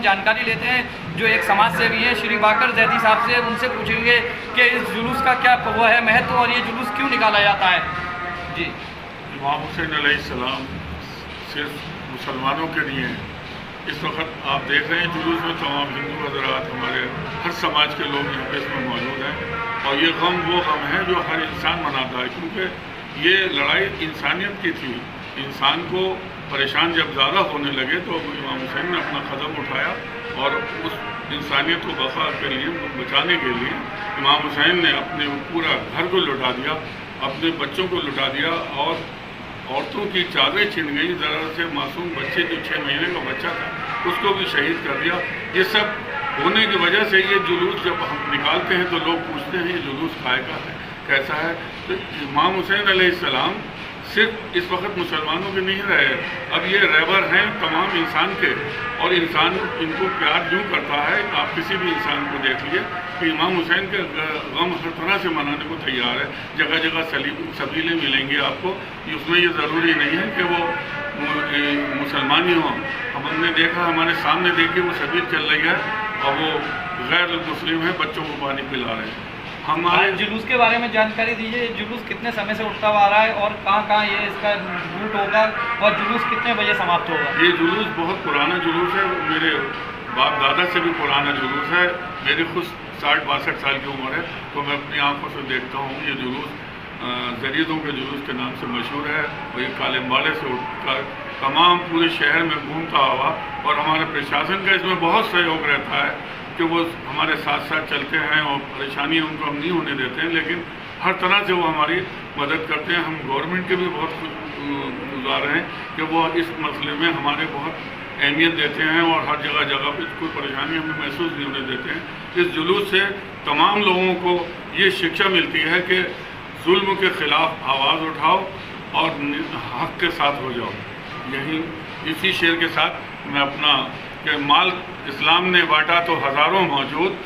जानकारी लेते हैं जो एक समाज सेवी हैं श्री बाकर जैदी साहब से। उनसे पूछेंगे कि इस जुलूस का क्या वो है महत्व और ये जुलूस क्यों निकाला जाता है। जी, इमाम हुसैन अलैहिस्सलाम सिर्फ मुसलमानों के लिए हैं। इस वक्त आप देख रहे हैं जुलूस में तमाम हिंदू हज़रात, हमारे हर समाज के लोग यहाँ पे इसमें मौजूद हैं और ये गम वो गम है जो हर इंसान मनाता है, क्योंकि ये लड़ाई इंसानियत की थी। इंसान को परेशान जब ज़्यादा होने लगे तो इमाम हुसैन ने अपना कदम उठाया और उस इंसानियत को बका के लिए, बचाने के लिए इमाम हुसैन ने अपने पूरा घर को लुटा दिया, अपने बच्चों को लुटा दिया और औरतों की चादरें छिन गई। ज़रा से मासूम बच्चे जो 6 महीने का बच्चा था उसको भी शहीद कर दिया। ये सब होने की वजह से ये जुलूस जब हम निकालते हैं तो लोग पूछते हैं ये जुलूस काय का है, कैसा है। तो इमाम हुसैन अलैहिस्सलाम सिर्फ इस वक्त मुसलमानों के नहीं रहे, अब ये रहबर हैं तमाम इंसान के और इंसान इनको प्यार यूँ करता है। आप किसी भी इंसान को देख लीजिए कि इमाम हुसैन के गम हर तरह से मनाने को तैयार है। जगह जगह सबीलें मिलेंगी आपको, उसमें ये ज़रूरी नहीं है कि वो मुसलमान ही हों। हमने देखा, हमारे सामने देखिए वो सबील चल रही है और वो गैर मुस्लिम है, बच्चों को पानी पिला रहे हैं। हमारे जुलूस के बारे में जानकारी दीजिए। जुलूस कितने समय से उठता हुआ आ रहा है और कहाँ ये इसका रूट होगा और जुलूस कितने बजे समाप्त होगा? ये जुलूस बहुत पुराना जुलूस है, मेरे बाप दादा से भी पुराना जुलूस है। मेरी खुद 60-62 साल की उम्र है तो मैं अपनी आंखों से देखता हूँ। ये जुलूस जरीदों के जुलूस के नाम से मशहूर है और ये कालेम्बाड़े से उठकर तमाम पूरे शहर में घूमता हुआ, और हमारे प्रशासन का इसमें बहुत सहयोग रहता है कि वो हमारे साथ साथ चलते हैं और परेशानी उनको हम नहीं होने देते हैं, लेकिन हर तरह से वो हमारी मदद करते हैं। हम गवर्नमेंट के भी बहुत गुजार हैं कि वो इस मसले में हमारे बहुत अहमियत देते हैं और हर जगह जगह पर कोई परेशानी हमें महसूस नहीं होने देते हैं। इस जुलूस से तमाम लोगों को ये शिक्षा मिलती है कि जुल्म के ख़िलाफ़ आवाज़ उठाओ और हक़ के साथ हो जाओ। यही इसी शेर के साथ मैं अपना कि माल इस्लाम ने बांटा तो हज़ारों मौजूद,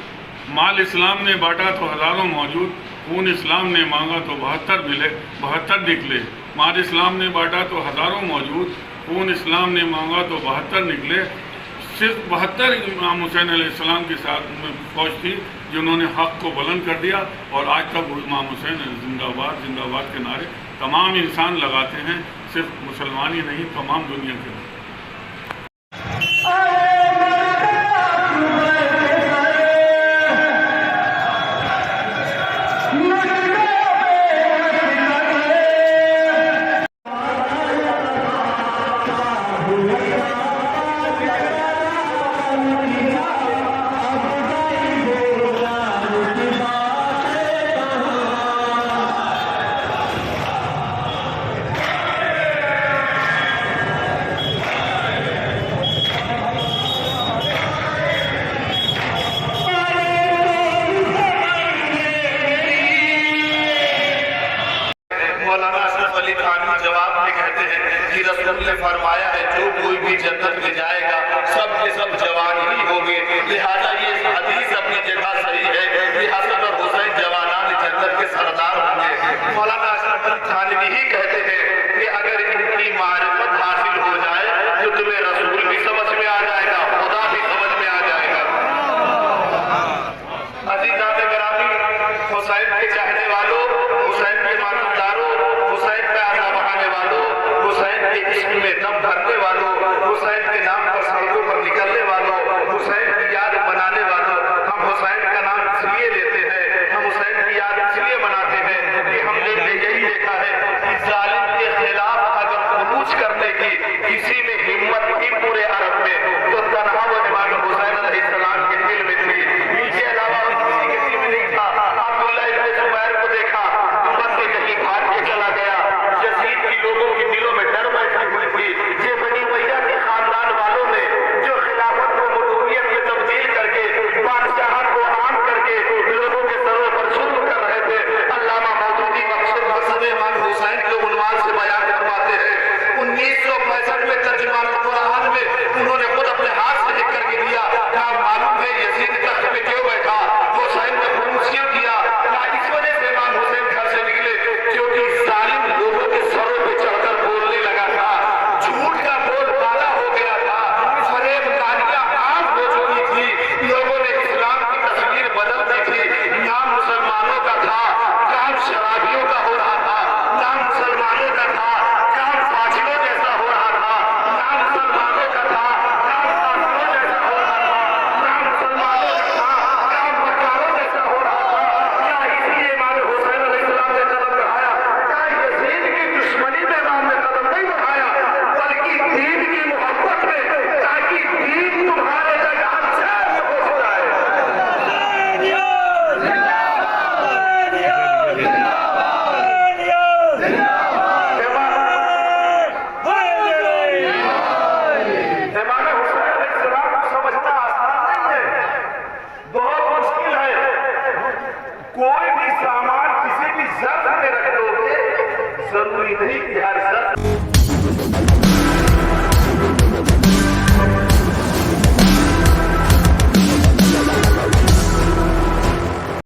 माल इस्लाम ने बांटा तो हज़ारों मौजूद, खून इस्लाम ने मांगा तो 72 मिले 72 निकले। माल इस्लाम ने बांटा तो हज़ारों मौजूद, खून इस्लाम ने मांगा तो 72 निकले। सिर्फ 72 इमाम हुसैन अलैहिस्सलाम के साथ में फौज थी जिन्होंने हक़ को बुलंद कर दिया और आज तक इमाम हुसैन जिंदाबाद जिंदाबाद के नारे तमाम इंसान लगाते हैं, सिर्फ मुसलमान ही नहीं, तमाम दुनिया के लोग। जवाब में कहते हैं कि रसूल ने फरमाया है जो कोई भी जन्नत में जाएगा सब के सब जवान ही होंगे। लिहाजा ये हदीस अपनी जगह सही है कि हसन और हुसैन जवानान जन्नत के सरदार होंगे। मौलाना अशरफ अली थानवी ही कहते हैं कि अगर इनकी मारिफत हासिल हो जाए तो तुम्हें रसूल भी समझ में आ जाएगा, खुदा भी समझ में आ जाएगा। अजीज़ान गिरामी, हुसैन के चाहने वालों, हुसैन के मानदारों, हुसैन का आना बहाने वालों, हुसैन के इश्क में दम भरने वालों, हुसैन के नाम पर सड़कों पर निकलने वालों, हुसैन की याद मनाने वालों, हम हुसैन का नाम इसलिए लेते हैं, हम हुसैन की याद इसलिए मनाते हैं कि हमने यही देखा है कि कोई भी सामान किसी भी जख्म में रख दोगे, जरूरी नहीं कि हर जख्म